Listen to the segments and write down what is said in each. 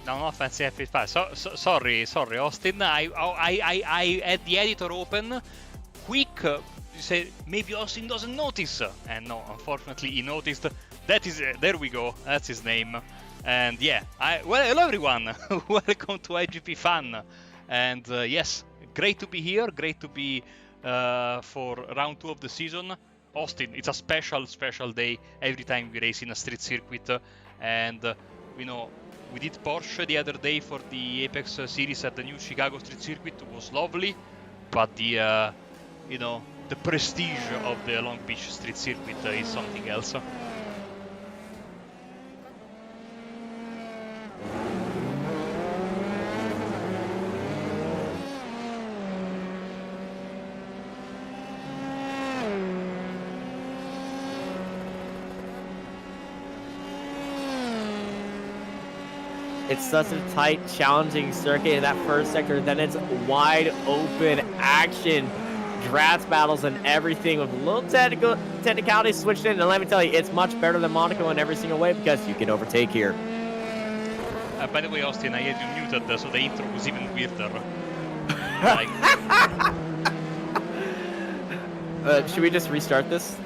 No, not fancy F5. Sorry, Austin. I had the editor open. Quick, you say maybe Austin doesn't notice, and no, unfortunately he noticed. That is, there we go. That's his name. And yeah, well, hello everyone. Welcome to iGPFun. And yes, great to be here. Great to be for round 2 of the season. Austin, it's a special day every time we race in a street circuit, and we know. We did Porsche the other day for the Apex series at the new Chicago street circuit. It was lovely, but the the prestige of the Long Beach street circuit is something else. It's such a tight, challenging circuit in that first sector. Then it's wide open action, draft battles and everything with a little technicality switched in. And let me tell you, it's much better than Monaco in every single way because you can overtake here. By the way, Austin, I had you muted, so the intro was even weirder. Should we just restart this?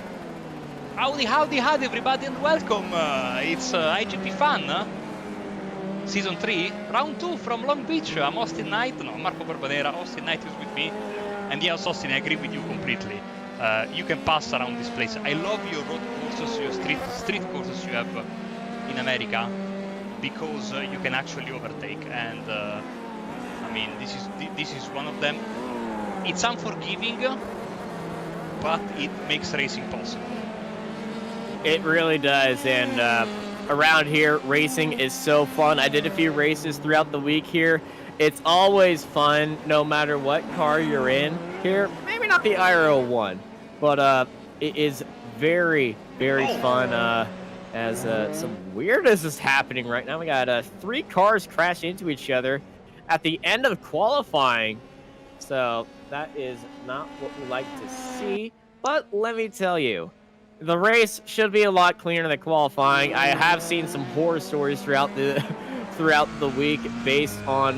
Howdy, everybody, and welcome. It's iGPFun. Season 3, Round 2 from Long Beach. I'm Austin Knight, no, Marco Barbanera. Austin Knight is with me. And yes, Austin, I agree with you completely. You can pass around this place. I love your road courses, your street courses you have in America, because you can actually overtake. And I mean, this is one of them. It's unforgiving, but it makes racing possible. It really does, and around here, racing is so fun. I did a few races throughout the week here. It's always fun, no matter what car you're in here. Maybe not the IRO one, but it is very, very fun. As some weirdness is happening right now. We got 3 cars crash into each other at the end of qualifying. So that is not what we like to see. But let me tell you, the race should be a lot cleaner than qualifying. I have seen some horror stories throughout the week based on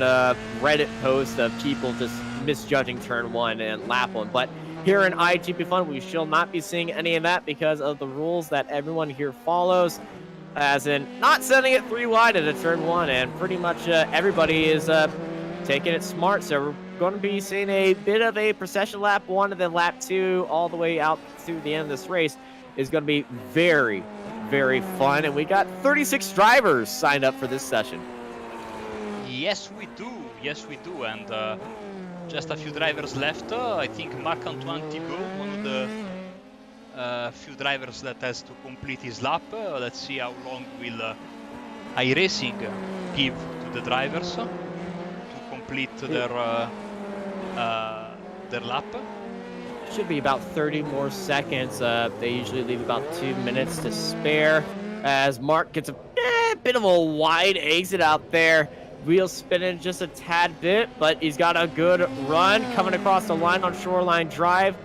Reddit posts of people just misjudging turn 1 and lap 1. But here in iGPFun, we shall not be seeing any of that because of the rules that everyone here follows, as in not setting it 3 wide at a turn 1, and pretty much everybody is taking it smart. So we're going to be seeing a bit of a procession lap 1 and then lap 2 all the way out to the end of this race. Is going to be very, very fun, and we got 36 drivers signed up for this session. Yes, we do, and just a few drivers left. I think Marc-Antoine Thibault, one of the few drivers that has to complete his lap. Let's see how long will iRacing give to the drivers to complete their lap. Should be about 30 more seconds. They usually leave about 2 minutes to spare as Mark gets a bit of a wide exit out there. Wheels spinning just a tad bit, but he's got a good run coming across the line on Shoreline Drive.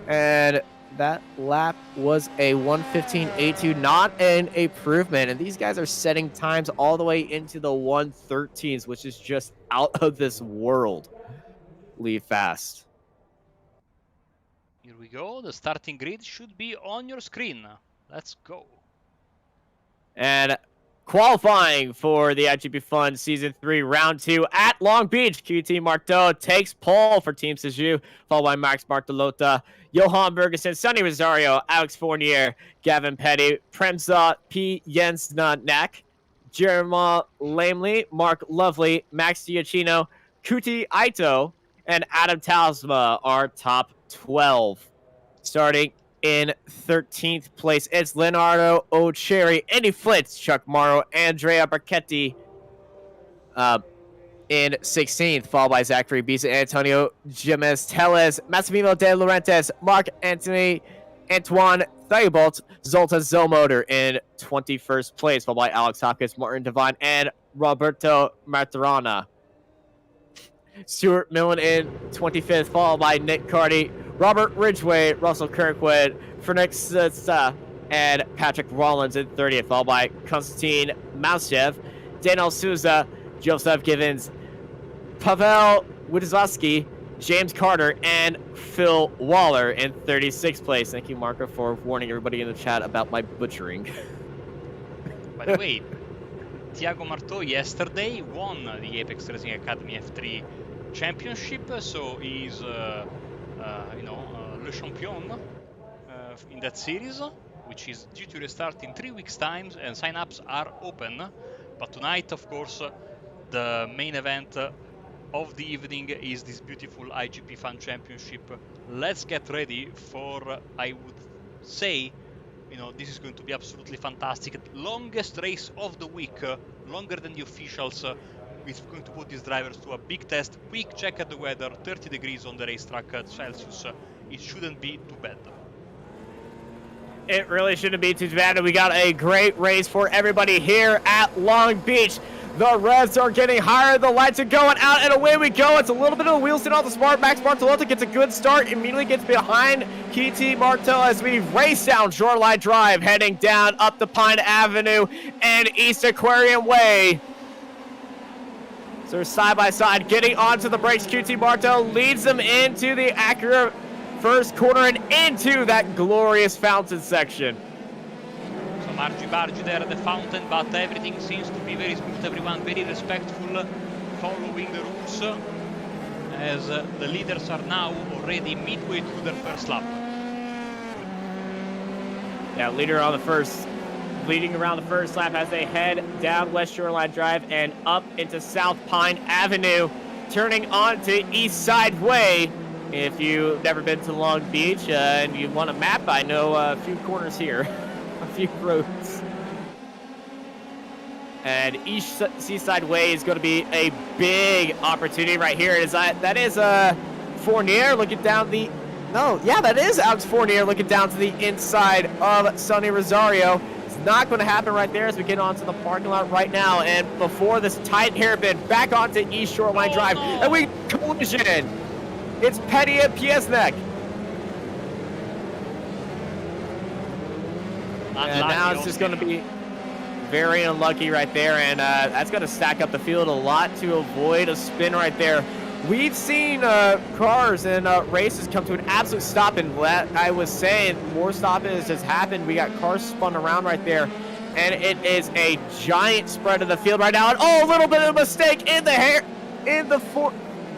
And that lap was a 1:15.82, not an improvement. And these guys are setting times all the way into the 1:13s, which is just out of this world. Leave fast. Here we go. The starting grid should be on your screen. Let's go. And qualifying for the iGPFun Season 3 Round 2 at Long Beach, QT Marteau takes pole for Team Seju, followed by Max Bartolota, Johan Bergeson, Sonny Rosario, Alex Fournier, Gavin Petty, Premza P. Jensnak, Jeremiah Lamley, Mark Lovely, Max Giacchino, Kuti Aito, and Adam Talisma are top 12. Starting in 13th place, it's Leonardo O'Cherry, Andy Flitz, Chuck Morrow, Andrea Barchetti in 16th, followed by Zachary Bisa, Antonio Jimenez Tellez, Massimiliano De Laurentiis, Mark Anthony Antoine Thibault, Zoltan Zomotor in 21st place, followed by Alex Hopkins, Martin Devine, and Roberto Maturana. Stuart Millen in 25th, followed by Nick Carty, Robert Ridgway, Russell Kirkwood, Phoenix and Patrick Rollins in 30th, followed by Konstantin Mausev, Daniel Souza, Joseph Givens, Pavel Wojciechowski, James Carter, and Phil Waller in 36th place. Thank you, Marco, for warning everybody in the chat about my butchering. By the way, Thiago Marteau yesterday won the Apex Racing Academy F3 championship, so he's, le champion in that series, which is due to restart in 3 weeks' time, and sign-ups are open. But tonight, of course, the main event of the evening is this beautiful IGP Fun Championship. Let's get ready for, I would say, this is going to be absolutely fantastic. Longest race of the week, longer than the officials. It's going to put these drivers to a big test. Quick check at the weather, 30 degrees on the racetrack Celsius. It shouldn't be too bad. It really shouldn't be too bad. We got a great race for everybody here at Long Beach. The revs are getting higher, the lights are going out, and away we go. It's a little bit of a wheel spin off the smart. Max Bartolota gets a good start, immediately gets behind KT Marteau as we race down Shoreline Drive, heading down up the Pine Avenue and East Aquarium Way. So they're side by side, getting onto the brakes. QT Marteau leads them into the Acura first corner and into that glorious fountain section. Some argy-bargy there at the fountain, but everything seems to be very smooth. Everyone very respectful, following the rules, as the leaders are now already midway through their first lap. Yeah, leading around the first lap as they head down West Shoreline Drive and up into South Pine Avenue, turning onto East Side Way. If you've never been to Long Beach and you want a map, I know a few corners here, a few roads. And East Seaside Way is going to be a big opportunity right here. That is Fournier looking down the... No, yeah, that is Alex Fournier looking down to the inside of Sonny Rosario. It's not going to happen right there as we get onto the parking lot right now. And before this tight hairpin, back onto East Shoreline Drive. No. And we collision. It's Petty and Piesnek. And now it's just going to be very unlucky right there. And that's going to stack up the field a lot to avoid a spin right there. We've seen cars and races come to an absolute stop, and I was saying more stoppage has happened. We got cars spun around right there, and it is a giant spread of the field right now. And a little bit of a mistake in the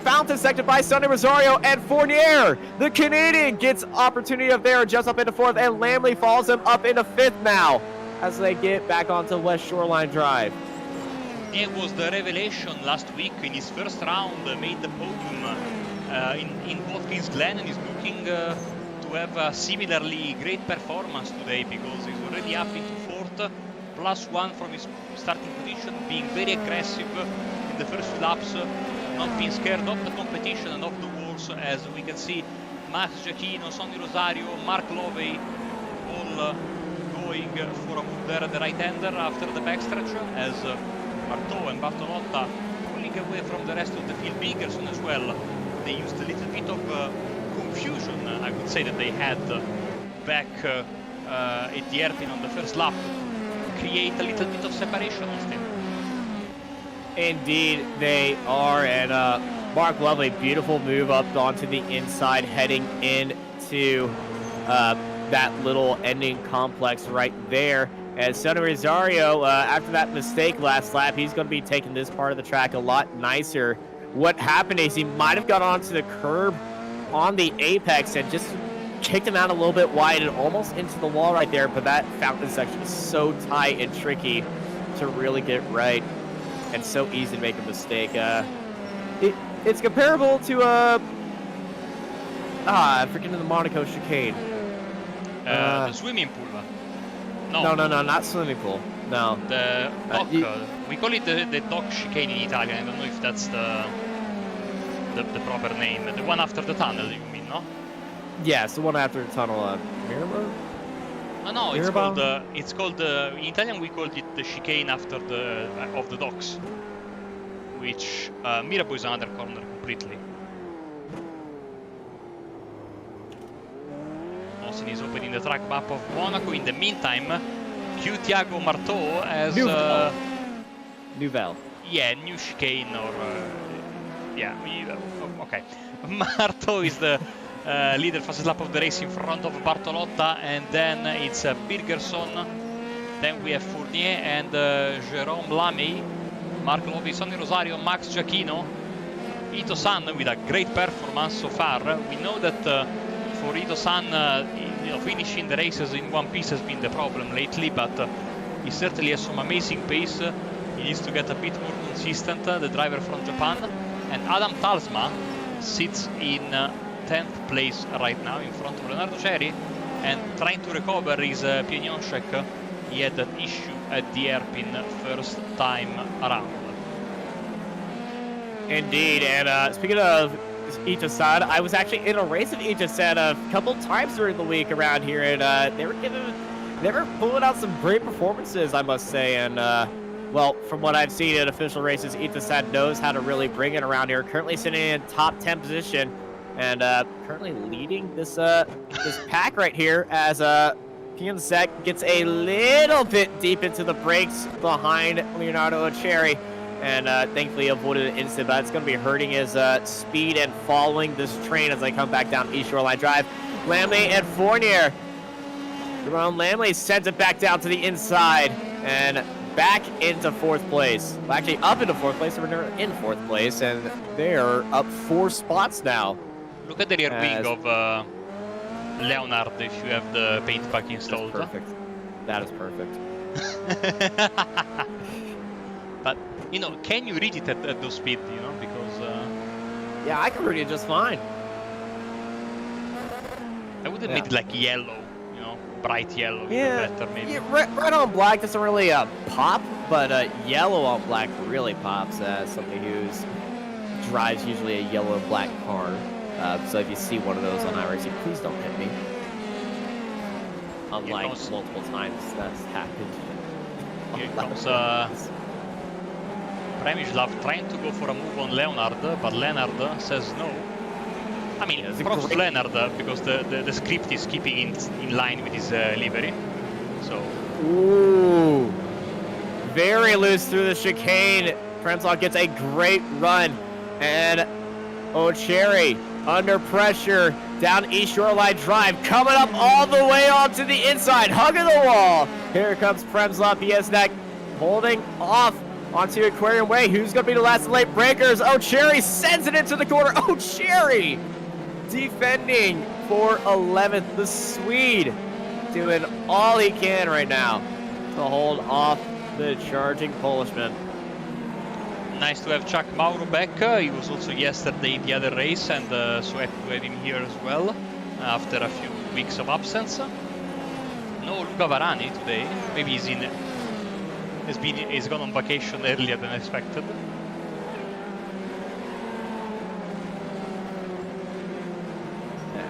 fountain section by Sonny Rosario, and Fournier, the Canadian, gets opportunity up there, just up into fourth, and Lamley follows him up into fifth now as they get back onto West Shoreline Drive. It was the revelation last week in his first round, made the podium in Watkins Glen, and is looking to have a similarly great performance today, because he's already up into fourth, +1 from his starting position, being very aggressive in the first few laps, not being scared of the competition and of the walls, as we can see Max Giacchino, Sonny Rosario, Mark Lovey all going for a move there at the right-hander after the backstretch, as Marteau and Bartolotta pulling away from the rest of the field. Biggerson as well. They used a little bit of confusion, I would say, that they had back at the hairpin on the first lap, create a little bit of separation, Austin. Indeed, they are. And Mark Lovely, beautiful move up onto the inside, heading into that little ending complex right there. As Sonny Rosario, after that mistake last lap, he's going to be taking this part of the track a lot nicer. What happened is he might have got onto the curb on the apex and just kicked him out a little bit wide and almost into the wall right there. But that fountain section is so tight and tricky to really get right, and so easy to make a mistake. It's comparable to I'm forgetting the Monaco chicane. The swimming pool. No, not swimming pool. No. The dock. We call it the dock chicane in Italian. I don't know if that's the proper name. The one after the tunnel, you mean, no? Yes, the one after the tunnel. Miramar? No, it's called in Italian we called it the chicane after of the docks, which Mirabeau is another corner completely. Austin is opening the track map of Monaco. In the meantime, Thiago Marteau as Nouvelle. yeah, new chicane or okay. Marto is the leader fastest lap of the race in front of Bartolotta, and then it's Birgersson. Then we have Fournier and Jérôme Lamy, Mark Lovi, Sonny Rosario, Max Giacchino, Ito-san with a great performance so far. We know that for Ito-san, finishing the races in one piece has been the problem lately, but he certainly has some amazing pace. He needs to get a bit more consistent, the driver from Japan. And Adam Talsma sits in 10th place right now in front of Leonardo Cherry and trying to recover his Pieniążek. He had an issue at the hairpin first time around. Indeed, and speaking of Ito-san, I was actually in a race with Ito-san a couple times during the week around here, and they were pulling out some great performances, I must say. And well, from what I've seen in official races, Ito-san knows how to really bring it around here. Currently sitting in top 10 position, and currently leading this this pack right here as Pieniążek gets a little bit deep into the brakes behind Leonardo Cherry, and thankfully avoided an incident, but it's going to be hurting his speed and following this train as I come back down East Shoreline Drive. Lamley and Fournier. Jerome Lamley sends it back down to the inside and back into 4th place. Well, actually up into 4th place, so we're never in 4th place, and they're up 4 spots now. Look at the rear wing of Leonard if you have the paint pack installed. That's perfect. That is perfect. But, you know, can you read it at those speeds, you know, because... yeah, I can read it just fine. I would have made it like yellow, you know, bright yellow, yeah, better maybe. Yeah, red on black doesn't really pop, but yellow on black really pops as somebody who drives usually a yellow and black car. So if you see one of those on iRacing, please don't hit me. Unlike multiple times that's happened. Here comes Premislav trying to go for a move on Leonard, but Leonard says no. I mean, props to Leonard because the script is keeping in line with his livery. So. Ooh. Very loose through the chicane. Premislav gets a great run. And O'Cherry under pressure down East Shoreline Drive, coming up all the way onto the inside, hugging the wall. Here comes Premislav Pieniążek holding off onto Aquarium Way. Who's going to be the last late breakers? O'Cherry sends it into the corner. O'Cherry defending for 11th. The Swede doing all he can right now to hold off the charging Polishman. Nice to have Chuck Mauro back. He was also yesterday in the other race, and so happy to have him here as well after a few weeks of absence. No Luca Varani today. Maybe he's gone on vacation earlier than expected.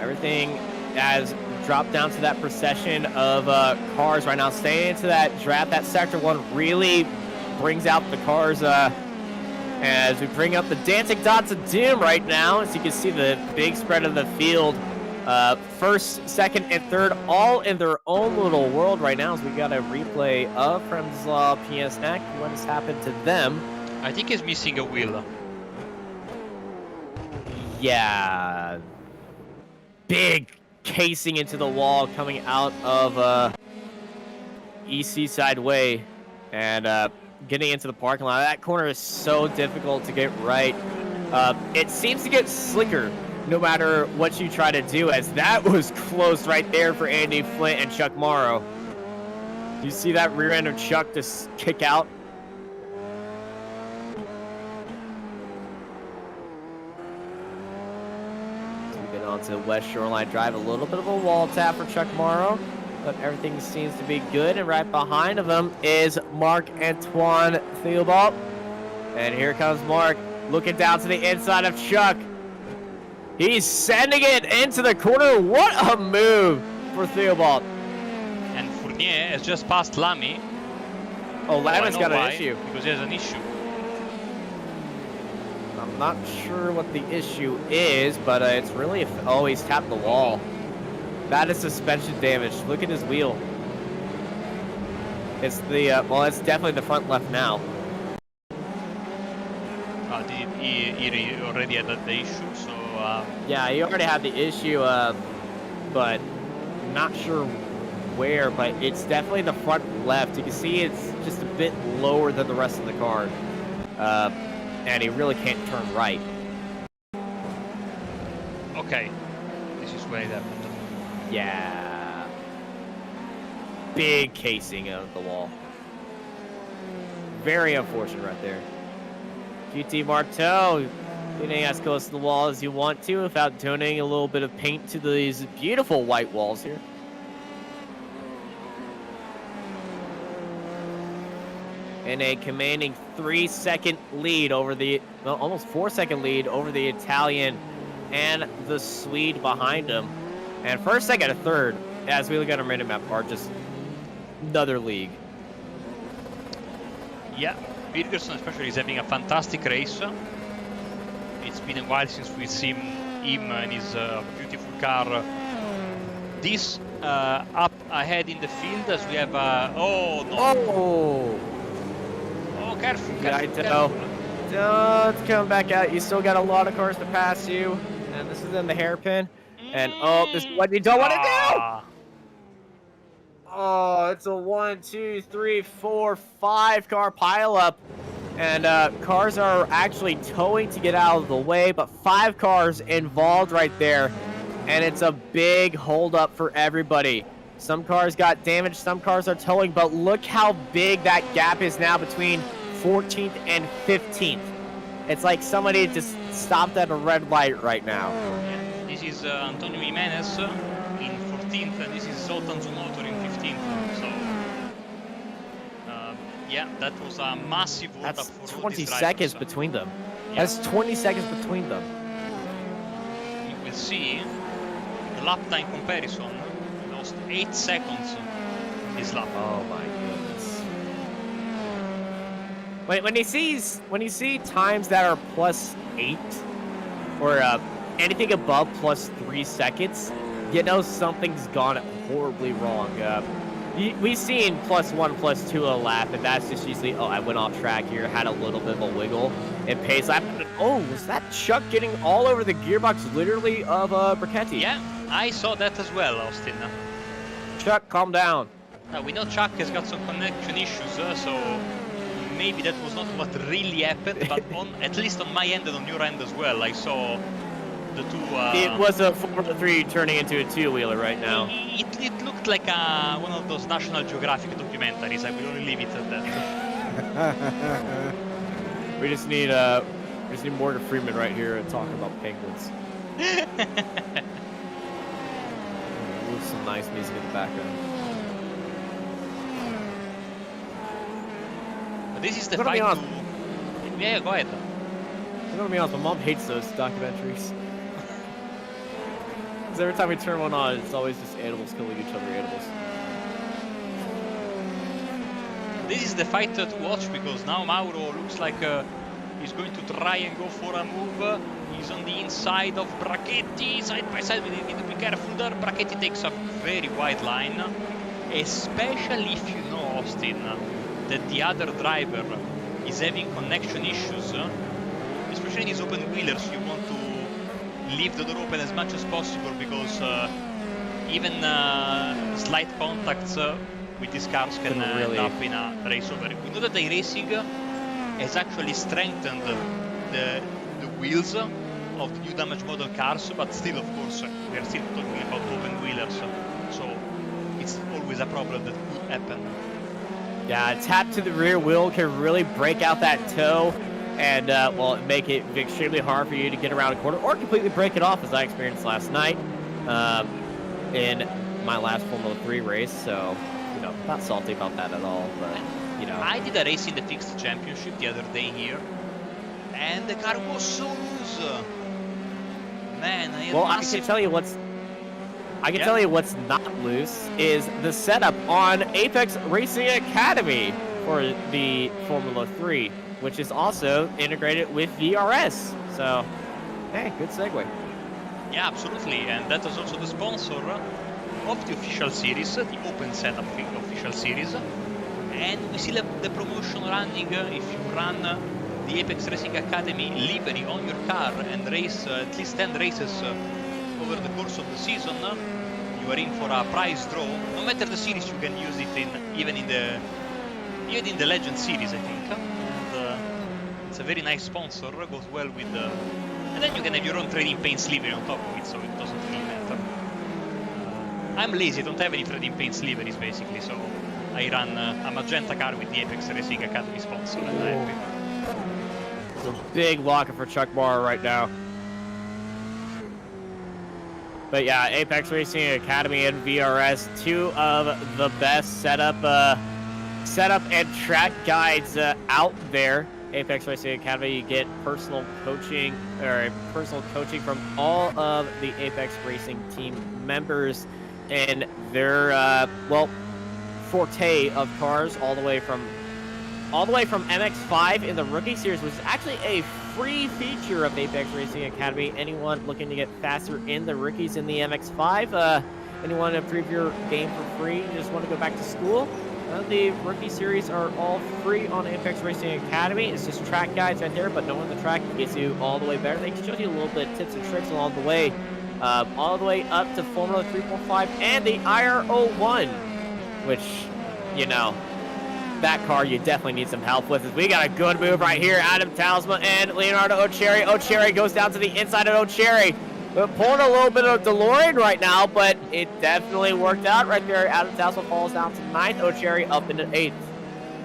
Everything has dropped down to that procession of cars right now. Staying into that draft, that sector 1 really brings out the cars. As we bring up the dancing dots of doom right now, as you can see the big spread of the field. First, second, and third, all in their own little world right now. As we got a replay of Premislav Pieniążek. What has happened to them? I think he's missing a wheel. Yeah. Big casing into the wall coming out of East Seaside Way. And getting into the parking lot. That corner is so difficult to get right. It seems to get slicker no matter what you try to do, as that was close right there for Andy Flint and Chuck Morrow. Do you see that rear end of Chuck just kick out? So we get on to West Shoreline Drive. A little bit of a wall tap for Chuck Morrow, but everything seems to be good. And right behind of him is Marc-Antoine Theobald. And here comes Mark, looking down to the inside of Chuck. He's sending it into the corner. What a move for Theobald. And Fournier has just passed Lamy. Oh, Lamy's got an issue. Because he has an issue. I'm not sure what the issue is, but it's really always tapped the wall. That is suspension damage. Look at his wheel. It's the, well, it's definitely the front left now. He already had the issue, so... Yeah, he already had the issue, but not sure where, but it's definitely the front left. You can see it's just a bit lower than the rest of the car, and he really can't turn right. Okay, this is where it happened. Yeah. Big casing of the wall. Very unfortunate right there. QT Marteau getting as close to the wall as you want to without donating a little bit of paint to these beautiful white walls here. And a commanding 3-second lead over the, well, almost 4-second lead over the Italian and the Swede behind him. And first, second, and third, as we look at our minimap, are just another league. Yeah, Birgerson especially is having a fantastic race. It's been a while since we've seen him in his beautiful car. This up ahead in the field as we have oh no! Oh, careful, careful. Don't come back out. You still got a lot of cars to pass you, and this is in the hairpin. And oh, this is what you don't want to do. Oh, it's a 1, 2, 3, 4, 5 car pileup. And cars are actually towing to get out of the way, but 5 cars involved right there. And it's a big holdup for everybody. Some cars got damaged, some cars are towing, but look how big that gap is now between 14th and 15th. It's like somebody just stopped at a red light right now. Yeah, this is Antonio Jimenez in 14th, and this is Zoltan Zumotor in 15th. So, yeah, that was a massive hold up for 20 seconds between them. Yeah. That's 20 seconds between them. You will see the lap time comparison. He lost 8 seconds this lap. Oh my goodness. When you see times that are +8 or anything above +3 seconds, you know something's gone horribly wrong. We've seen +1, +2 a lap, and that's just usually, oh, I went off track here, had a little bit of a wiggle in pace lap. Oh, was that Chuck getting all over the gearbox, literally, of Brachetti? Yeah, I saw that as well, Austin. Chuck, calm down. We know Chuck has got some connection issues, so maybe that was not what really happened, but at least on my end and on your end as well, I saw the two... It was a Formula 3 turning into a two-wheeler right now. It looked like one of those National Geographic documentaries. I will only leave it at that. we just need Morgan Freeman right here to talk about penguins. With some nice music in the background. But this is the fight to... Yeah, go ahead. I'm gonna be honest, my mom hates those documentaries. Because every time we turn one on, it's always just animals killing each other, animals. This is the fight to watch, because now Mauro looks like he's going to try and go for a move. He's on the inside of Brachetti, side by side. We need to be careful there. Brachetti takes a very wide line, especially if you know, Austin, that the other driver is having connection issues. Especially in these open wheelers, you want to leave the door open as much as possible, because even slight contacts with these cars can end up in a race over. We know that iRacing has actually strengthened the wheels of the new damage model cars, but still, of course, we are still talking about open wheelers, so it's always a problem that could happen. Yeah, a tap to the rear wheel can really break out that toe, and well, make it extremely hard for you to get around a corner or completely break it off, as I experienced last night in my last Formula 3 race. So, you know, not salty about that at all, but, you know. I did a race in the fixed championship the other day here, and the car was so loose. Man, I can tell you what's tell you what's not loose is the setup on Apex Racing Academy for the Formula 3, which is also integrated with VRS. So, hey, good segue. Yeah, absolutely, and that is also the sponsor of the official series, the open setup official series. And we still have the promotion running. If you run the Apex Racing Academy livery on your car and race at least 10 races over the course of the season, you are in for a prize draw. No matter the series, you can use it even in the Legend series, I think. And it's a very nice sponsor. Goes well with the. And then you can have your own trading paints livery on top of it, so it doesn't really matter. I'm lazy, I don't have any trading paints liveries basically, so I run a magenta car with the Apex Racing Academy sponsor, and I'm happy. It's a big locker for Chuck Barr right now. But yeah, Apex Racing Academy and VRS, two of the best setup and track guides out there. Apex Racing Academy, you get personal coaching from all of the Apex Racing team members and their forte of cars all the way from MX5 in the Rookie Series, which is actually a free feature of Apex Racing Academy. Anyone looking to get faster in the rookies in the MX5, anyone to improve your game for free, you just want to go back to school, the Rookie Series are all free on Apex Racing Academy. It's just track guides right there, but knowing the track gets you all the way better. They show you a little bit of tips and tricks along the way, all the way up to Formula 3.5 and the IR01, which, you know, that car you definitely need some help with. We got a good move right here. Adam Talisman and Leonardo O'Cherry. O'Cherry goes down to the inside of O'Cherry. We're pulling a little bit of DeLorean right now, but it definitely worked out right there. Adam Talisman falls down to 9th. O'Cherry up into 8th.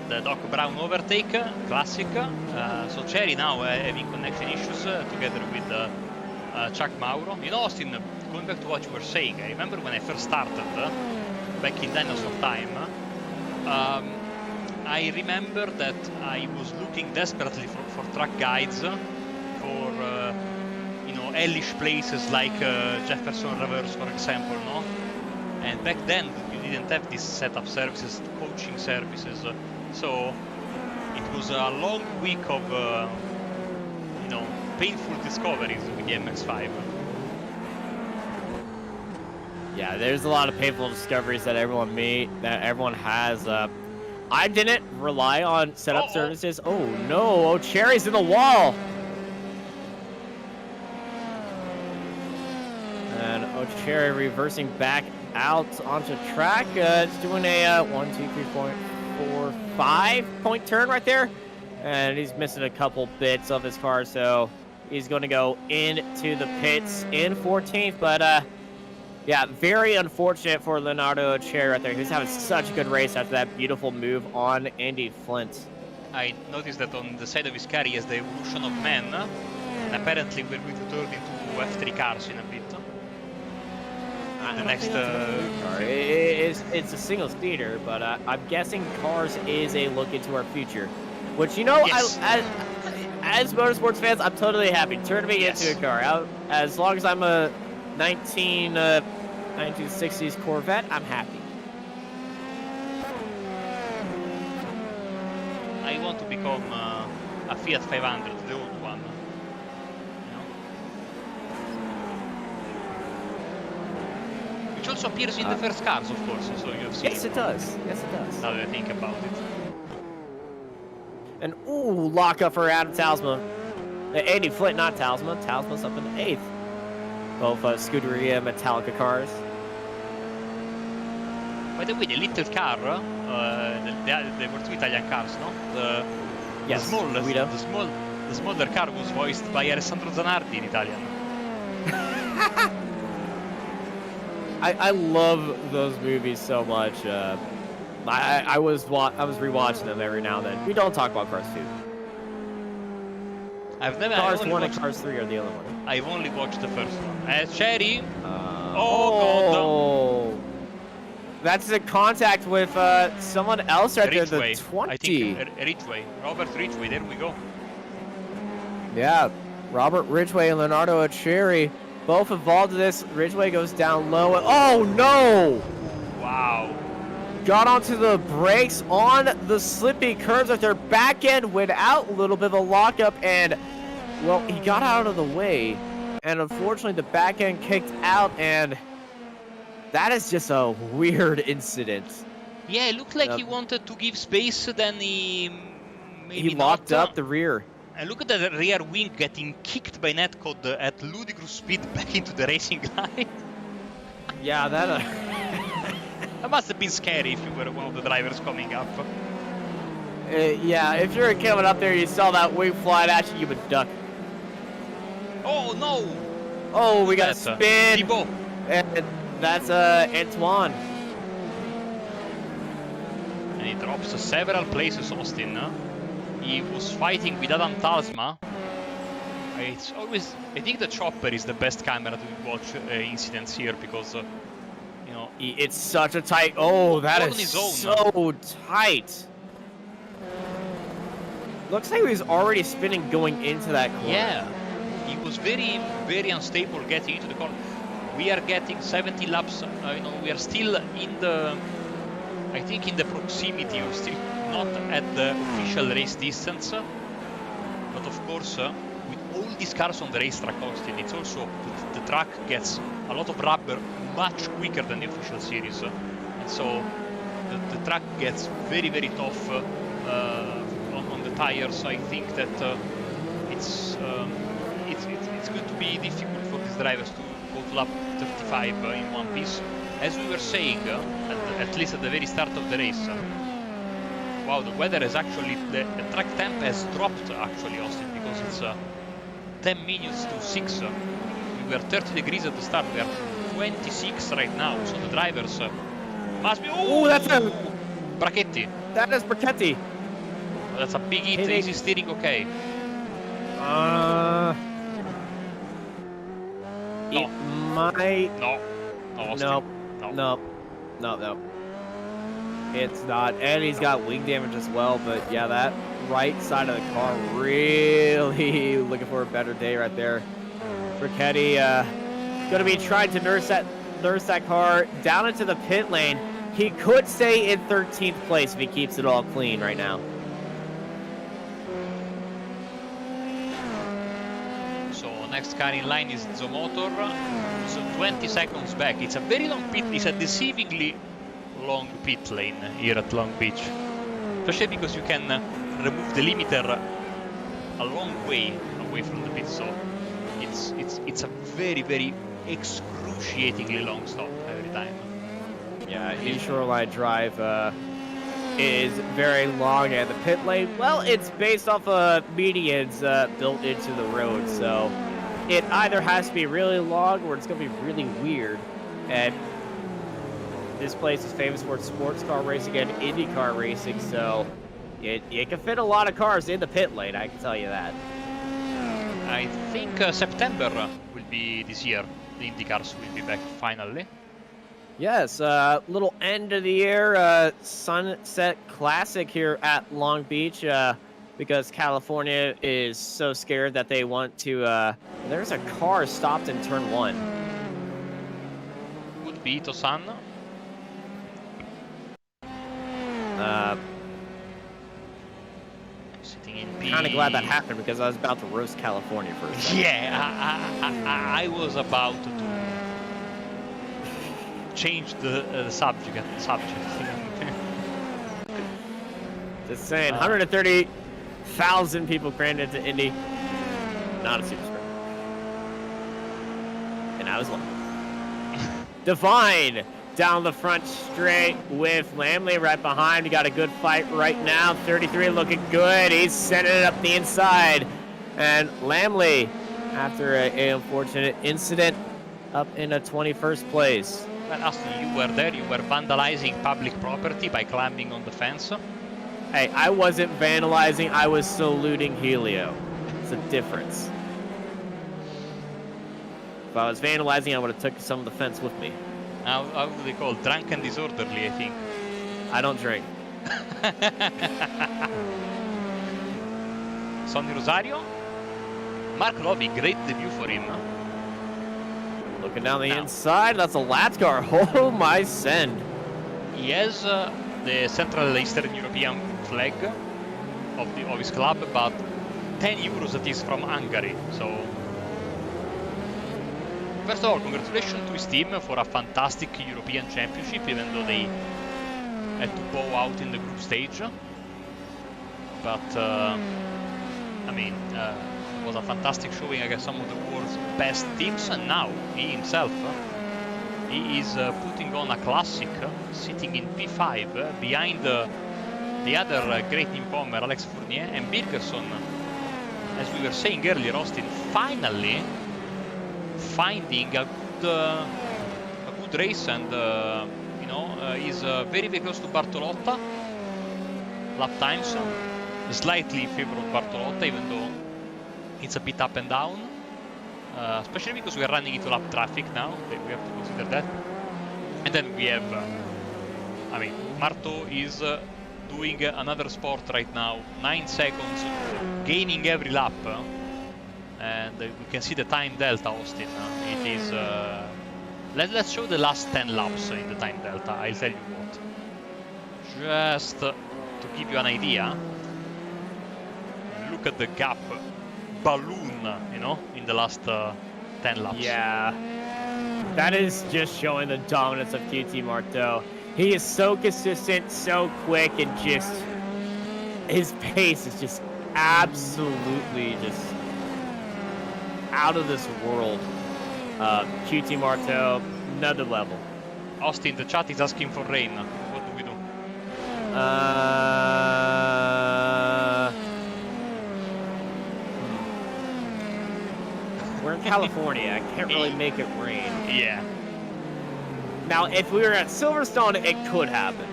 The Doc Brown overtake, classic. So Cherry now having connection issues together with Chuck Mauro. You know, Austin, going back to what you were saying, I remember when I first started back in Dinosaur Time, I remember that I was looking desperately for track guides for you know, hellish places like Jefferson Reverse, for example, no? And back then you didn't have this setup services, coaching services, so it was a long week of you know, painful discoveries with the MX5. Yeah, there's a lot of painful discoveries that everyone has. I didn't rely on setup services. Oh no, O'Cherry's in the wall. And O'Cherry reversing back out onto track. It's doing a 1, 2, 3, 4, 5 point turn right there. And he's missing a couple bits of his car, so he's going to go into the pits in 14th. But yeah, very unfortunate for Leonardo O'Cherry right there. He was having such a good race after that beautiful move on Andy Flint. I noticed that on the side of his car he has the evolution of man, and apparently we're going to turn into F3 cars in a bit. The next car. It's a single speeder, but I'm guessing cars is a look into our future. Which, you know, yes. As motorsports fans, I'm totally happy. Turn me into a car. As long as I'm a 1960s Corvette, I'm happy. I want to become a Fiat 500, the old one. Which also appears in the first cars, of course, so you have seen. Yes, it does. Yes, it does. Now that I think about it. And ooh, lock up for Adam Talisman. Andy Flint, not Talisman. Talisman's up in 8th. Both Scuderia Metallica cars. By the way, the little car, there were 2 Italian cars, no? The smaller car was voiced by Alessandro Zanardi in Italian. I love those movies so much. I was rewatching them every now and then. We don't talk about Cars 2. Cars 1 and Cars 3 are the other one. I've only watched the first one. Cherry. Oh, God. That's a contact with someone else right there, the 20. I think Ridgway. Robert Ridgway, there we go. Yeah, Robert Ridgway and Leonardo O'Cherry both involved in this. Ridgway goes down low. Oh, no! Wow. Got onto the brakes on the slippy curves at their back end, went out a little bit of a lockup, and, well, he got out of the way. And unfortunately, the back end kicked out, and that is just a weird incident. Yeah, it looked like he wanted to give space, then he maybe locked up the rear. And look at the rear wing getting kicked by Netcode at ludicrous speed back into the racing line. Yeah, that... That must have been scary if you were one of the drivers coming up. Yeah, if you're coming up there, you saw that wing flying at you, you would duck. Oh no! Oh, we got a spin. Thibaut. And that's Antoine. And he drops several places, Austin. He was fighting with Adam Talsma. It's always... I think the chopper is the best camera to watch incidents here because, you know... It's such a tight... Oh, that is so tight. Looks like he was already spinning going into that corner. Yeah. He was very, very unstable getting into the corner. We are getting 70 laps. You know, we are still in the... I think in the proximity, or still not at the official race distance. But of course, with all these cars on the racetrack, Austin, it's also the track gets a lot of rubber much quicker than the official series, and so the track gets very, very tough on the tires. I think that it's going to be difficult for these drivers to go to lap 35 in one piece. As we were saying, at least at the very start of the race, wow, the weather is actually, the track temp has dropped actually, Austin, because it's 10 minutes to 6. We were 30 degrees at the start, we are 26 right now, so the drivers must be... Oh, that's a... Brachetti. That is Brachetti. Oh, that's a big hit, easy steering, okay. It might... No. No, Austin. Nope. No. No. It's not. And he's got wing damage as well, but yeah, that right side of the car really looking for a better day right there. Brachetti gonna be trying to nurse that car down into the pit lane. He could stay in 13th place if he keeps it all clean right now. So next car in line is Zomotor. So 20 seconds back. It's a very long pit. It's a deceivingly long pit lane here at Long Beach, especially because you can remove the limiter a long way away from the pit. So it's a very, very excruciatingly long stop every time. Yeah, East Shoreline Drive is very long, and the pit lane, well, it's based off of medians built into the road, so it either has to be really long or it's going to be really weird. And this place is famous for sports car racing and IndyCar racing, so it can fit a lot of cars in the pit lane, I can tell you that. I think September will be this year. The Indy cars will be back finally. Yes, little end of the year Sunset Classic here at Long Beach because California is so scared that they want to... there's a car stopped in turn 1. Would be Tosan. Sitting in P. Kind of glad that happened because I was about to roast California for a second. Yeah, I was about to change the subject. Just saying, 130,000 people crammed into Indy. Not a super sprint. And I was one. Divine down the front straight with Lamley right behind. He got a good fight right now. 33 looking good. He's sending it up the inside. And Lamley, after an unfortunate incident, up in a 21st place. Well, Austin, you were there. You were vandalizing public property by climbing on the fence. Hey, I wasn't vandalizing. I was saluting Helio. It's a difference. If I was vandalizing, I would have took some of the fence with me. How do they call it? Drunk and disorderly, I think. I don't drink. Sonny Rosario. Mark Lobby, great debut for him. Looking down the inside, that's a lap car. Oh my send. He has the Central Eastern European flag of his club, but 10 euros that is from Hungary. So first of all, congratulations to his team for a fantastic European Championship, even though they had to bow out in the group stage. But I mean, it was a fantastic showing against some of the world's best teams, and now he himself, he is putting on a classic, sitting in P5 behind the other great newcomer, Alex Fournier, and Birgersson, as we were saying earlier, Austin, finally finding a good race, and you know, is very, very close to Bartolotta. Lap times slightly favor of Bartolotta, even though it's a bit up and down, especially because we are running into lap traffic now. We have to consider that. And then we have, I mean, Marto is doing another sport right now, 9 seconds, gaining every lap, and we can see the time delta, Austin. It is, let's show the last 10 laps in the time delta. I'll tell you what, just to give you an idea. Look at the gap balloon, you know, in the last 10 laps. Yeah, that is just showing the dominance of QT Marteau. He is so consistent, so quick, and just his pace is just absolutely just out of this world. QT Marteau, another level. Austin, the chat is asking for rain. What do we do? We're in California. I can't really make it rain. Yeah. Now, if we were at Silverstone, it could happen.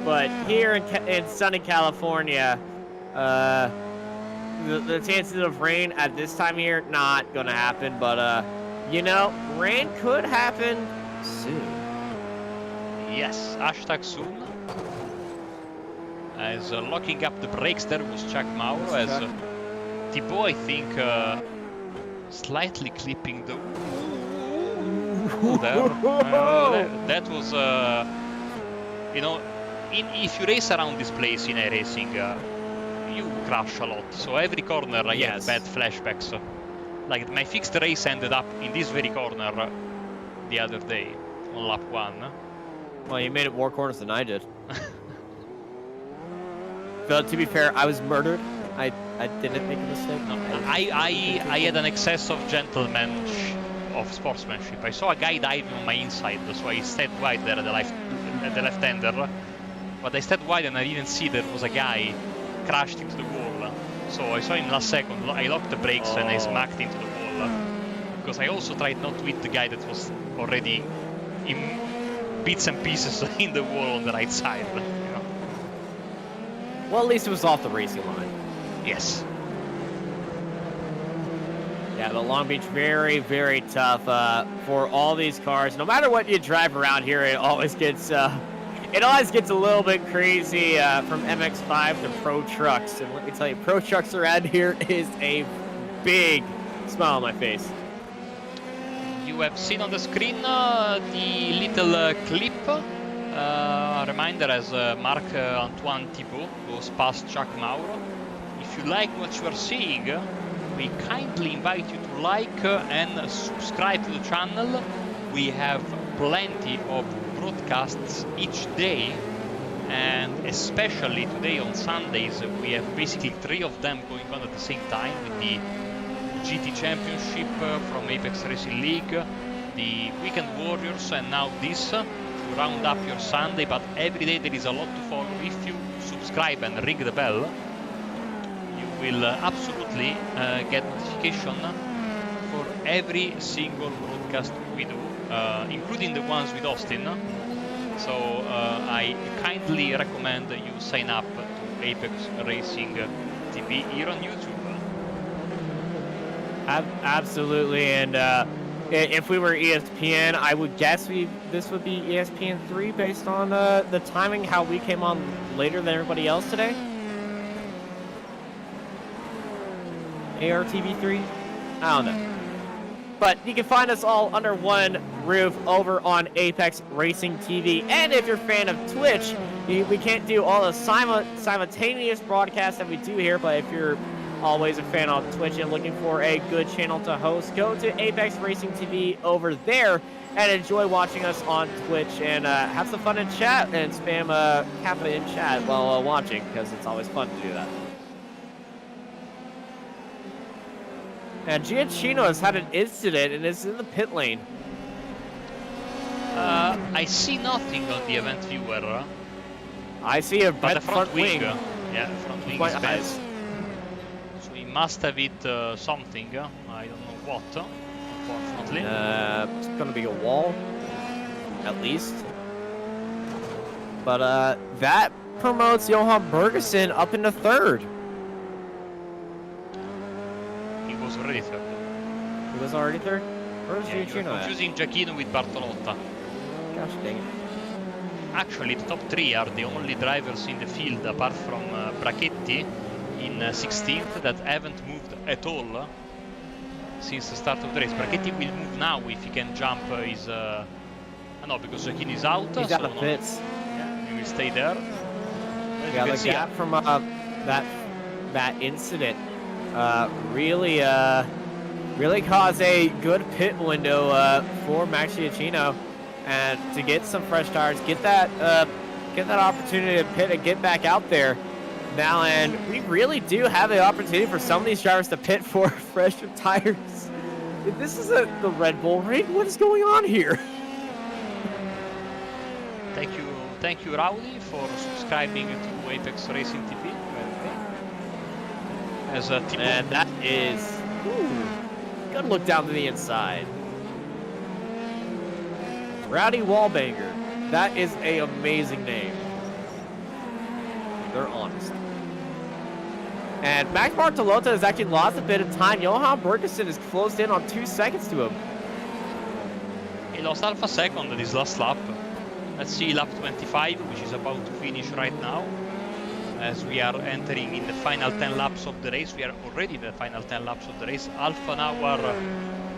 But here in sunny California, the chances of rain at this time of year, not going to happen. But, you know, rain could happen soon. Yes, hashtag soon. As locking up the brakes there was Chuck Mauro, as Thibaut, I think, slightly clipping the... there. That was, you know, if you race around this place in iRacing, you crash a lot. So every corner I get bad flashbacks. Like my fixed race ended up in this very corner the other day on lap 1. Well, you made it more corners than I did. But to be fair, I was murdered. I didn't make a mistake. No, I had an excess of of sportsmanship. I saw a guy diving on my inside, so I stayed wide there at the left-hander. But I stayed wide and I didn't see there was a guy crashed into the wall. So I saw him last second. I locked the brakes and I smacked into the wall. Because I also tried not to hit the guy that was already in bits and pieces in the wall on the right side. You know? Well, at least it was off the racing line. Yes. Yeah, the Long Beach, very, very tough for all these cars. No matter what you drive around here, it always gets a little bit crazy from MX-5 to Pro Trucks. And let me tell you, Pro Trucks around here is a big smile on my face. You have seen on the screen the little clip. A reminder as Marc-Antoine Thibaut goes past Chuck Mauro. If you like what you are seeing, we kindly invite you to like and subscribe to the channel. We have plenty of broadcasts each day, and especially today on Sundays we have basically 3 of them going on at the same time, with the GT Championship from Apex Racing League, the Weekend Warriors, and now this to round up your Sunday. But every day there is a lot to follow. If you subscribe and ring the bell, will absolutely get notification for every single broadcast we do, including the ones with Austin. So I kindly recommend you sign up to Apex Racing TV here on YouTube. Absolutely, and if we were ESPN, I would guess this would be ESPN3 based on the timing, how we came on later than everybody else today. ARTV3? I don't know. But you can find us all under one roof over on Apex Racing TV. And if you're a fan of Twitch, we can't do all the simultaneous broadcasts that we do here, but if you're always a fan of Twitch and looking for a good channel to host, go to Apex Racing TV over there. and enjoy watching us on Twitch, and have some fun in chat, and spam Kappa in chat while watching, because it's always fun to do that. And Giacchino has had an incident and is in the pit lane. I see nothing on the event viewer. I see a But the front wing. wing. Yeah, the front wing My is bad. eyes. So he must have hit something. I don't know what, unfortunately. It's gonna be a wall, at least. But that promotes Johan Bergersen up into third. He was already third. He was already third? Where's Yeah, you were Giacchino at? confusing Giacchino with Bartolotta. Gosh dang it. Actually, the top three are the only drivers in the field, apart from Brachetti in 16th, that haven't moved at all since the start of the race. Brachetti will move now if he can jump his... no, because Giacchino is out. He's so out of no. pits. Yeah, he will stay there. As Yeah, you the can see, gap from that incident really really caused a good pit window for Max Giacchino, and to get some fresh tires, get that opportunity to pit and get back out there now. And we really do have the opportunity for some of these drivers to pit for fresher tires. If this is the Red Bull ring, what is going on here? Thank you, Rowdy, for subscribing to Apex Racing TV. As a team. And that is good look down to the inside. Rowdy Wallbanger. That is an amazing name. They're honest. And Max Bartolotta has actually lost a bit of time. Johan Bergersen is closed in on 2 seconds to him. He lost half a second this last lap. Let's see lap 25, which is about to finish right now. As we are entering in the final 10 laps of the race. We are already in the final 10 laps of the race. Half an hour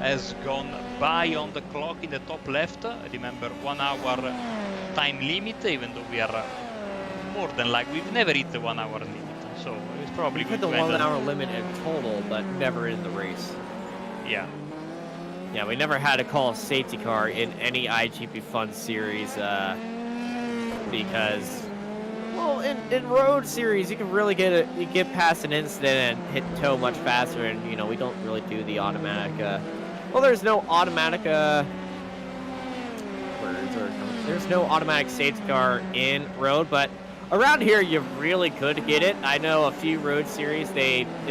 has gone by on the clock in the top left. Remember, 1 hour time limit, even though we are more than like we've never hit the 1 hour limit. So it's probably We going hit the to end 1 hour limit in total, but never in the race. Yeah. Yeah, we never had to call a safety car in any iGPFun series because, well, in road series you can really get past an incident and hit toe much faster, and you know we don't really do the automatic. Well, there's no automatic. There's no automatic safety car in road, but around here you really could get it. I know a few road series if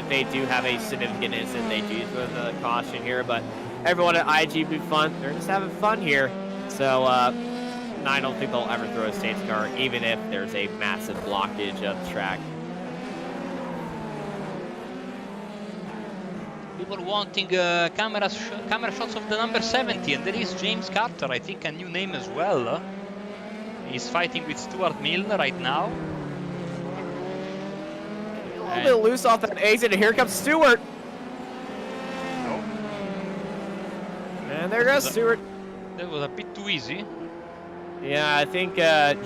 they do have a significant incident, they do use the caution here, but everyone at iGPFun, they're just having fun here. So I don't think they'll ever throw a safety car, even if there's a massive blockage of the track. People wanting camera shots of the number 70, and there is James Carter, I think a new name as well. He's fighting with Stuart Milne right now. A little bit loose off that exit, and here comes Stuart. Oh. And there goes Stuart. That was a bit too easy. Yeah, I think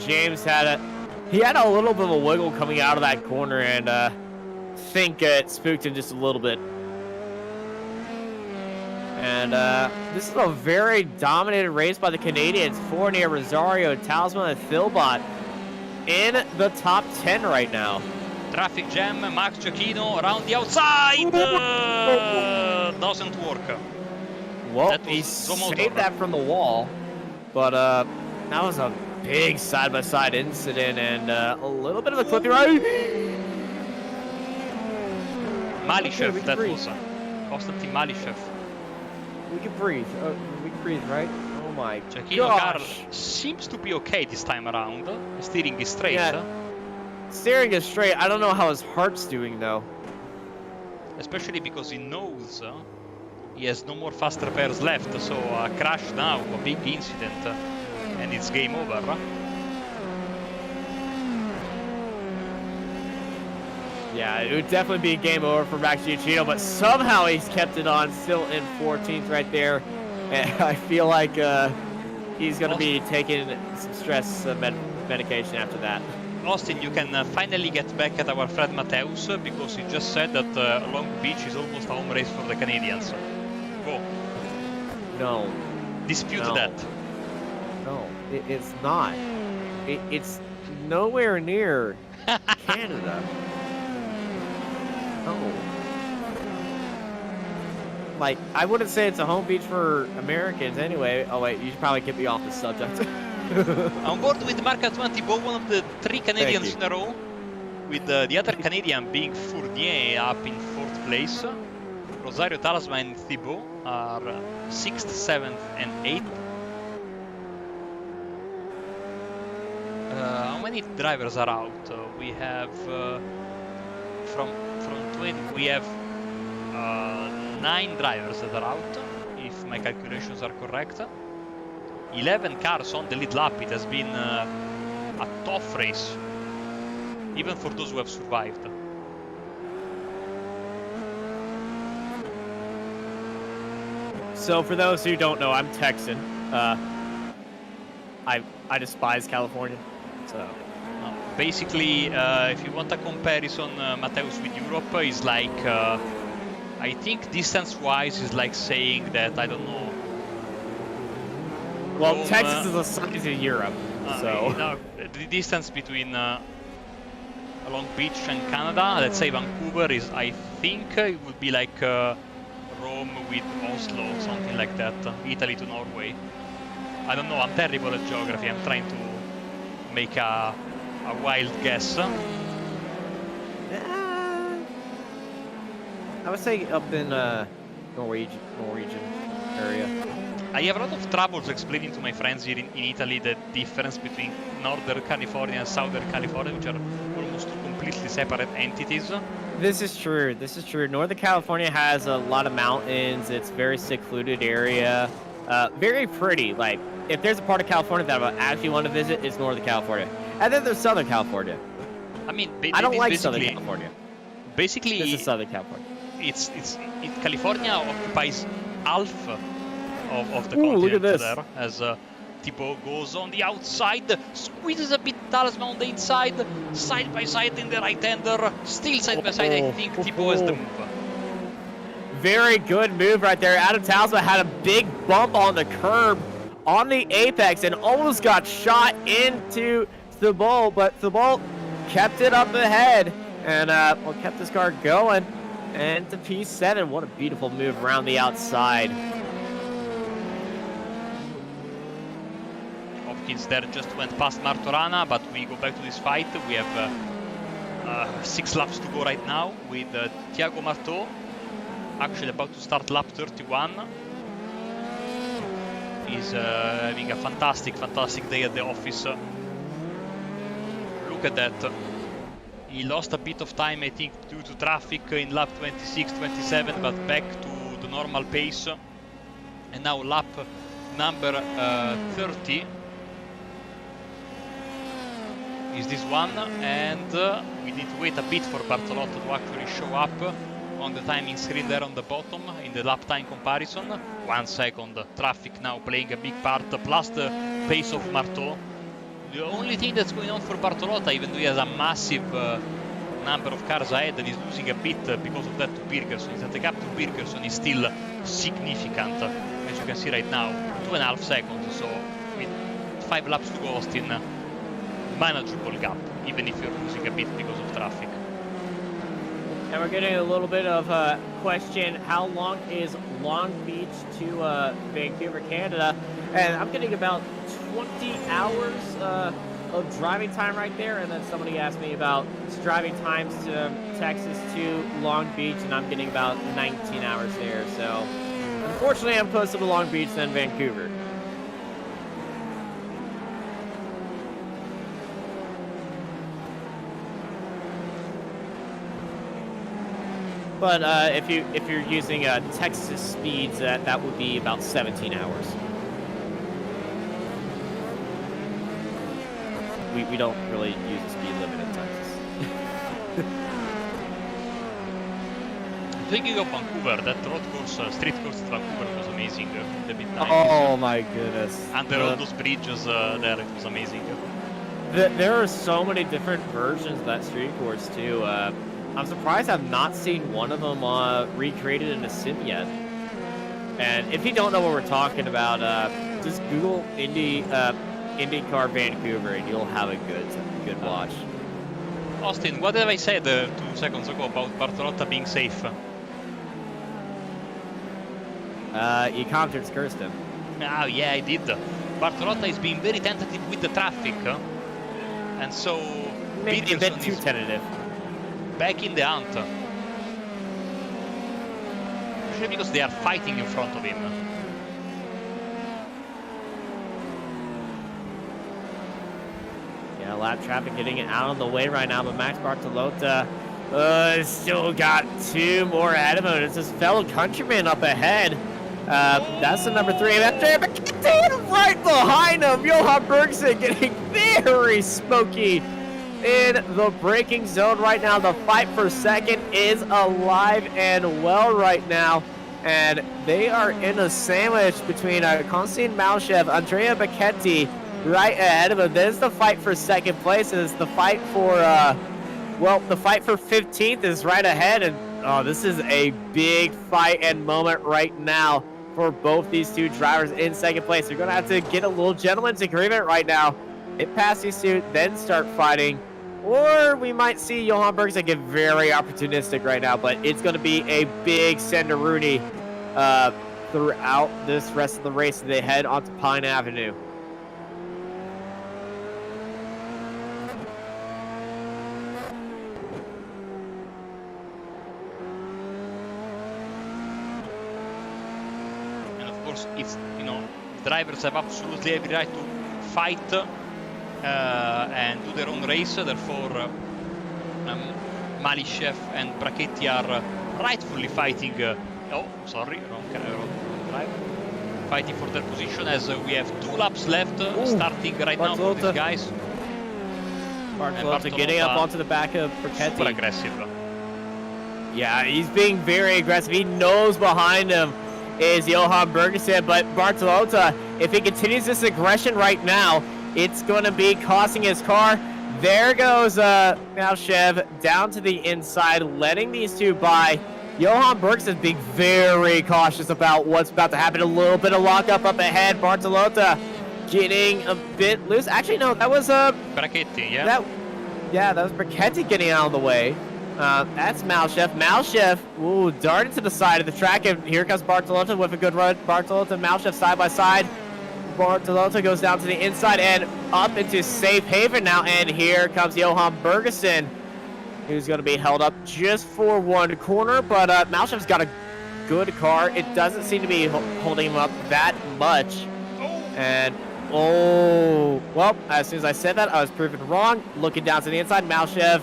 James had a little bit of a wiggle coming out of that corner, and I think it spooked him just a little bit. And this is a very dominated race by the Canadians. Fournier, Rosario, Talisman, and Philbot in the top 10 right now. Traffic jam, Max Giacchino around the outside! Doesn't work. Well, he saved that from the wall, but that was a big side-by-side incident and a little bit of a clippy ride. Malishev, that was Konstantin Malishev. We can breathe. We can breathe, right? Oh my Giacchino car gosh. seems to be okay this time around. Steering is straight. Yeah. Steering is straight. I don't know how his heart's doing though. Especially because he knows he has no more fast repairs left. So a crash now, a big incident, and it's game over. Yeah, it would definitely be a game over for Max Giacchino, but somehow he's kept it on, still in 14th right there. And I feel like he's going to be taking some stress medication after that. Austin, you can finally get back at our friend Mateus, because he just said that Long Beach is almost a home race for the Canadians. Go. No. dispute No. that. No, it's not. It's nowhere near Canada. No. Like, I wouldn't say it's a home beach for Americans anyway. Oh, wait, you should probably get me off the subject. On board with Marca 20, Thibaut, one of the 3 Canadians in a row, with the other Canadian being Fournier up in 4th place. Rosario Talasma and Thibaut are 6th, 7th, and 8th. How many drivers are out? We have from 20. We have 9 drivers that are out, if my calculations are correct. 11 cars on the lead lap. It has been a tough race, even for those who have survived. So for those who don't know, I'm Texan. I despise California. So basically, if you want a comparison, Mateus, with Europe, is like I think distance-wise is like saying that, I don't know. Well, Rome, Texas is the size of Europe, so you know, the distance between Long Beach and Canada, let's say Vancouver, is, I think it would be like Rome with Oslo, something like that. Italy to Norway. I don't know. I'm terrible at geography. I'm trying to make a wild guess. I would say up in Norwegian area. I have a lot of troubles explaining to my friends here in Italy the difference between Northern California and Southern California, which are almost two completely separate entities. This is true. This is true. Northern California has a lot of mountains. It's a very secluded area. Very pretty. Like, if there's a part of California that I actually want to visit, it's Northern California. And then there's Southern California. I mean, I don't like Southern California. Basically, this is Southern California. California occupies half of the Ooh, continent look at this. there, as Thibaut goes on the outside, squeezes a bit Talasma on the inside, side by side in the right-hander, still side by side. I think Thibaut has the move. Very good move right there. Adam Talasma had a big bump on the curb on the apex and almost got shot into Thibaut, but Thibaut kept it up ahead and kept this car going. And to P7, what a beautiful move around the outside. Hopkins there just went past Martorana, but we go back to this fight. We have 6 laps to go right now with Thiago Marteau actually about to start lap 31. He's having a fantastic day at the office. Look at that. He lost a bit of time, I think, due to traffic in lap 26, 27, but back to the normal pace. And now lap number 30 is this one, and we need to wait a bit for Bartolotto to actually show up on the timing screen there on the bottom in the lap time comparison. 1 second, traffic now playing a big part, plus the pace of Marteau. The only thing that's going on for Bartolotta, even though he has a massive number of cars ahead and is losing a bit because of that to Birgerson, is that the gap to Birgerson is still significant, as you can see right now, 2.5 seconds. So with 5 laps to go, Austin, manageable gap, even if you're losing a bit because of traffic. And we're getting a little bit of a question, how long is Long Beach to Vancouver, Canada? And I'm getting about 20 hours of driving time right there. And then somebody asked me about driving times to Texas to Long Beach, and I'm getting about 19 hours there. So unfortunately, I'm closer to Long Beach than Vancouver. But if you're using Texas speeds, that would be about 17 hours. We don't really use a speed limit in Texas. Thinking of Vancouver, that road course, street course at Vancouver was amazing. The midnight. Oh my goodness! Under all those bridges there, it was amazing. There are so many different versions of that street course too. I'm surprised I've not seen one of them recreated in a sim yet. And if you don't know what we're talking about, just Google IndyCar Vancouver, and you'll have a good watch. Austin, what have I said 2 seconds ago about Bartolotta being safe? You commented cursed him. Oh yeah, I did. Bartolotta is being very tentative with the traffic, and so Maybe a bit too tentative. Back in the hunt. Especially because they are fighting in front of him. Yeah, lap traffic getting it out of the way right now, but Max Bartolotta still got 2 more ahead of him. It's his fellow countryman up ahead. That's the number 3. Right behind him, Johan Bergson getting very smoky in the braking zone right now. The fight for second is alive and well right now, and they are in a sandwich between Konstantin Malchev, Andrea Becchetti right ahead of him. There's the fight for second place. Is the fight for the fight for 15th is right ahead, and this is a big fight and moment right now for both these 2 drivers in second place. They're going to have to get a little gentleman's agreement right now. Get past these 2, then start fighting. Or we might see Johan Bergson get very opportunistic right now, but it's going to be a big Senderuni throughout this rest of the race as they head onto Pine Avenue. It's, drivers have absolutely every right to fight and do their own race. Therefore, Malchev and Brachetti are rightfully fighting. Wrong drive. Fighting for their position as we have 2 laps left, starting right now for these guys. Bartolotta getting up onto the back of Brachetti. Super aggressive. Yeah, he's being very aggressive. He knows behind him is Johan Bergson, but Bartolotta, if he continues this aggression right now, it's going to be costing his car. There goes Malchev down to the inside, letting these 2 by. Johan Bergson being very cautious about what's about to happen. A little bit of lockup up ahead. Bartolotta getting a bit loose. Actually, no, that was Brachetti, yeah. That was Brachetti getting out of the way. That's Malchev. Malchev, darted to the side of the track, and here comes Bartolotta with a good run. Bartolotta and Malchev side by side. Bartolotta goes down to the inside and up into safe haven now, and here comes Johan Bergson, who's going to be held up just for 1 corner, but Malchev's got a good car. It doesn't seem to be holding him up that much. And, well, as soon as I said that, I was proven wrong. Looking down to the inside, Malchev,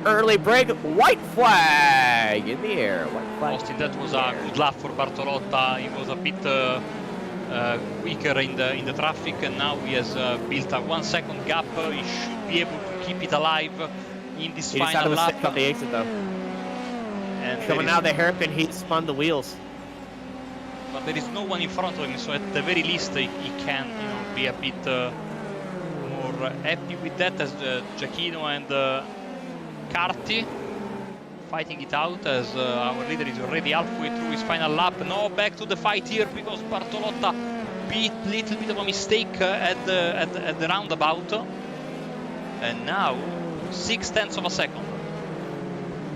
early break, white flag in the air. White flag. Austin, that was a good lap for Bartolotta. He was a bit weaker in the traffic, and now he has built a 1 second gap. He should be able to keep it alive in this final lap. He just had the exit though. And coming out of the hairpin, he spun the wheels. But there is no one in front of him, so at the very least he can, be a bit more happy with that, as Giacchino and Carti fighting it out, as our leader is already halfway through his final lap. No, back to the fight here because Bartolotta beat a little bit of a mistake at the roundabout, and now 0.6 of a second.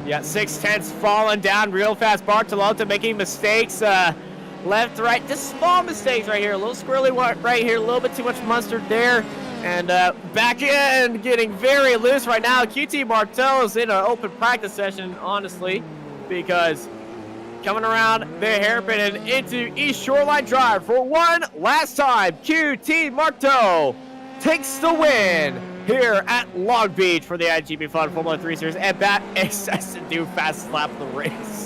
Yeah, 0.6 falling down real fast. Bartolotta making mistakes left, right, just small mistakes right here. A little squirrely right here, a little bit too much mustard there. And back in, getting very loose right now. QT Martel's in an open practice session, honestly, because coming around the hairpin and into East Shoreline Drive for one last time, QT Martel takes the win here at Long Beach for the iGPFun Formula 3 Series, and that is to do fastest lap of the race.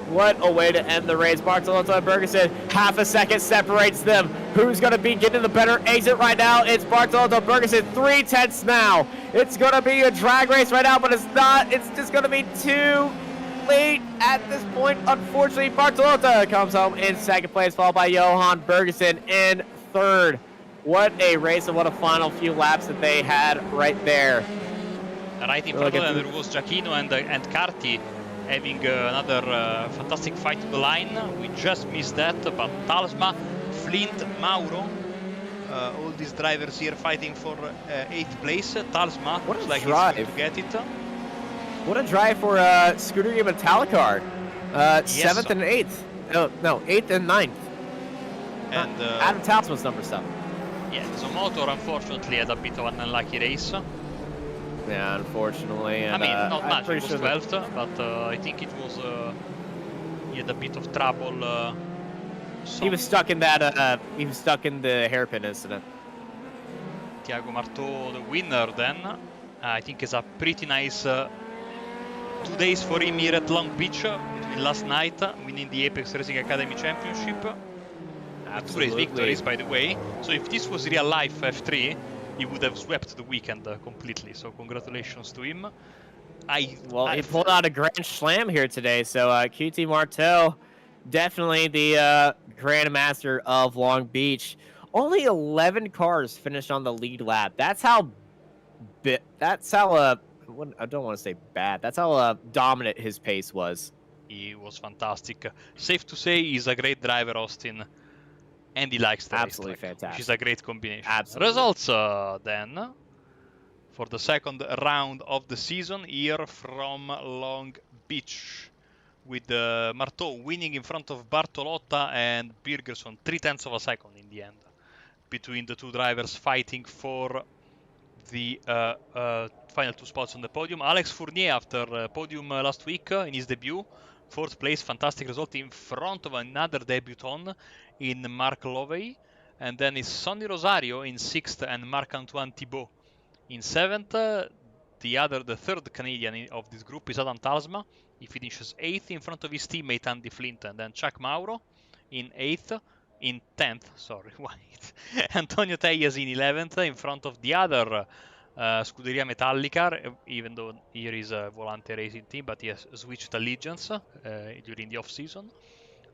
What a way to end the race. Bartolotta and Bergson, half a second separates them. Who's going to be getting the better exit right now? It's Bartolotta, Bergson, 3/10 now. It's going to be a drag race right now, but it's not. It's just going to be too late at this point. Unfortunately, Bartolotta comes home in second place, followed by Johan Bergson in third. What a race and what a final few laps that they had right there. Right in front of them, there was Giacchino and Carti. having another fantastic fight to the line. We just missed that, but Talsma, Flint, Mauro, all these drivers here fighting for 8th place. Talsma looks like he's going to get it. What a drive for Scuderia Metallicar. Yes. 7th and 8th. No, 8th and 9th. And Adam Talsman's number 7. Yeah, Zomotor unfortunately had a bit of an unlucky race. Yeah, unfortunately. And, I mean, not much. He was sure 12th, but I think it was he had a bit of trouble. He was stuck in that. He was stuck in the hairpin incident. Thiago Marteau, the winner, then I think is a pretty nice 2 days for him here at Long Beach between last night, winning the Apex Racing Academy Championship. Two race victories, by the way. So if this was real life F3, he would have swept the weekend completely. So congratulations to him. He pulled out a grand slam here today. So QT Marteau, definitely the grandmaster of Long Beach. Only 11 cars finished on the lead lap. That's how I don't want to say bad. That's how dominant his pace was. He was fantastic. Safe to say he's a great driver, Austin. And he likes the absolutely racetrack, fantastic. which is a great combination. Absolutely. Results then for the second round of the season here from Long Beach, with Marteau winning in front of Bartolotta and Birgerson 0.3 of a second in the end, between the two drivers fighting for the final 2 spots on the podium. Alex Fournier, after podium last week in his debut, 4th place, fantastic result in front of another debutant in Marc Lovey. And then is Sonny Rosario in 6th and Marc-Antoine Thibault in 7th. The third Canadian of this group is Adam Talsma. He finishes 8th in front of his teammate Andy Flint. And then Chuck Mauro in 10th, sorry, wait. Antonio Tejas in 11th in front of the other Scuderia Metallica, even though here is a Volante Racing team, but he has switched allegiance during the off-season.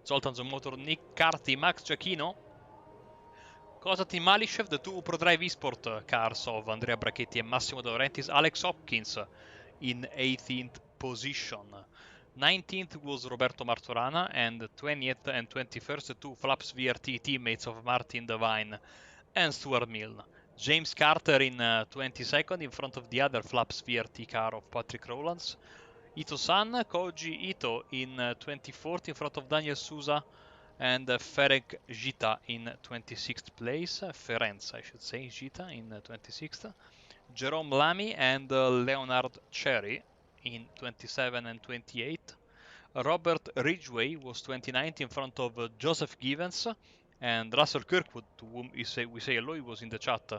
Zoltan Zomotor, Nick Carty, Max Giacchino, Kozat Malishev, the two ProDrive Esport cars of Andrea Brachetti and Massimo De Laurentiis, Alex Hopkins in 18th position. 19th was Roberto Martorana, and 20th and 21st, the two Flaps VRT teammates of Martin Devine and Stuart Milne. James Carter in 22nd in front of the other Flaps VRT car of Patrick Rowlands. Ito-san, Koji Ito in 24th in front of Daniel Souza and Ferenc Gita in 26th place. Ferenc, I should say, Gita in 26th. Jerome Lamy and Leonard Cherry in 27 and 28. Robert Ridgway was 29th in front of Joseph Givens, and Russell Kirkwood, to whom we say hello. He was in the chat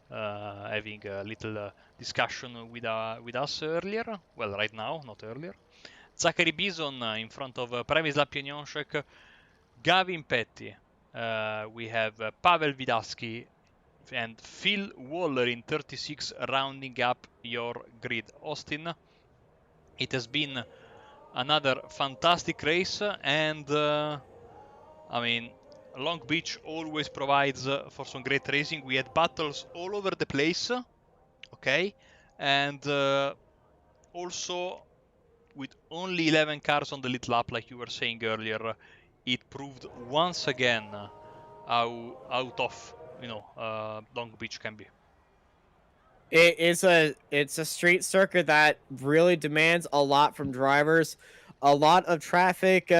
having a little discussion with us earlier. Well, right now, not earlier. Zachary Bison in front of Przemysław Pieniążek, Gavin Petty. We have Pavel Widaski and Phil Waller in 36, rounding up your grid. Austin, it has been another fantastic race, and I mean, Long Beach always provides for some great racing. We had battles all over the place, okay, and also with only 11 cars on the lead lap, like you were saying earlier, it proved once again how tough, Long Beach can be. It's a street circuit that really demands a lot from drivers. A lot of traffic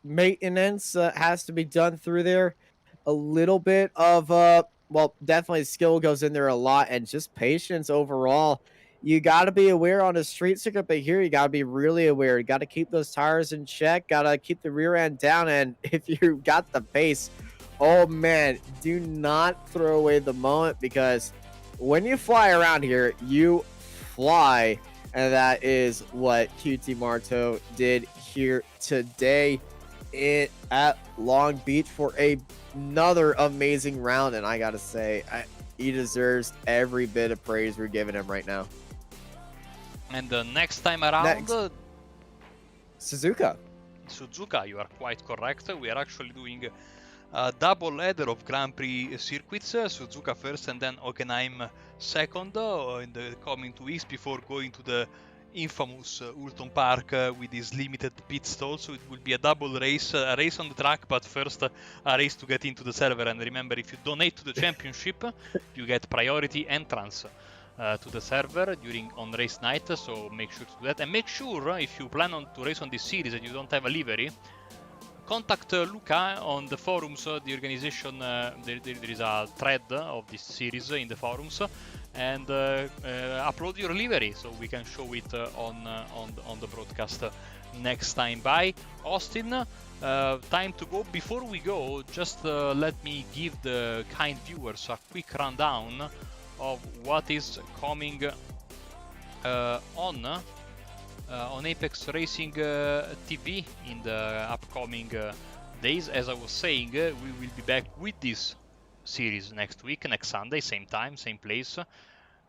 maintenance has to be done through there. A little bit of definitely skill goes in there a lot, and just patience overall. You got to be aware on a street circuit, but here you got to be really aware. You got to keep those tires in check. Got to keep the rear end down, and if you got the pace, oh man, do not throw away the moment, because when you fly around here, you fly, and that is what QT Marteau did here today at Long Beach for another amazing round. And I gotta say, he deserves every bit of praise we're giving him right now. And the next time around, Suzuka, you are quite correct. We are actually doing a double header of Grand Prix circuits, Suzuka first and then Hockenheim second in the coming 2 weeks, before going to the infamous Hulton Park with this limited pit stall, so it will be a double race, a race on the track, but first a race to get into the server. And remember, if you donate to the championship, you get priority entrance to the server on race night, so make sure to do that. And make sure, if you plan on to race on this series and you don't have a livery, contact Luca on the forums. The organization, there is a thread of this series in the forums, and upload your livery so we can show it on the broadcast next time. Bye, Austin. Time to go. Before we go, just let me give the kind viewers a quick rundown of what is coming on Apex Racing TV in the upcoming days. As I was saying, we will be back with this series next week, next Sunday, same time, same place,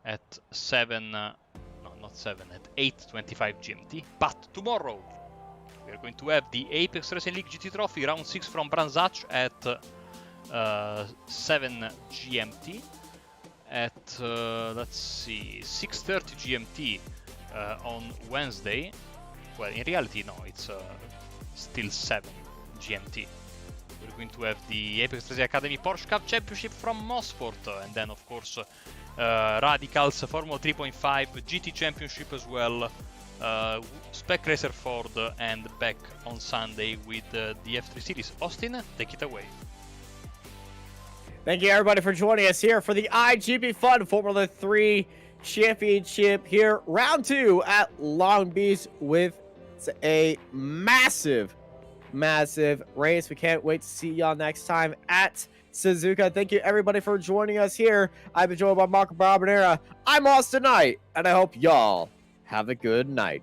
at 8:25 GMT. But tomorrow we are going to have the Apex Racing League GT Trophy Round 6 from Branzach at 7 GMT. At let's see, 6:30 GMT on Wednesday. Well, in reality, no, it's still 7 GMT. We're going to have the Apex Racing Academy Porsche Cup Championship from Mosport, and then of course Radicals Formula 3.5 GT Championship as well, Spec Racer Ford, and back on Sunday with the F3 Series. Austin, take it away. Thank you, everybody, for joining us here for the iGPFun Formula 3 Championship here. Round 2 at Long Beach with a massive race. We can't wait to see y'all next time at Suzuka. Thank you, everybody, for joining us here. I've been joined by Marco Barbanera. I'm Austin Knight, and I hope y'all have a good night.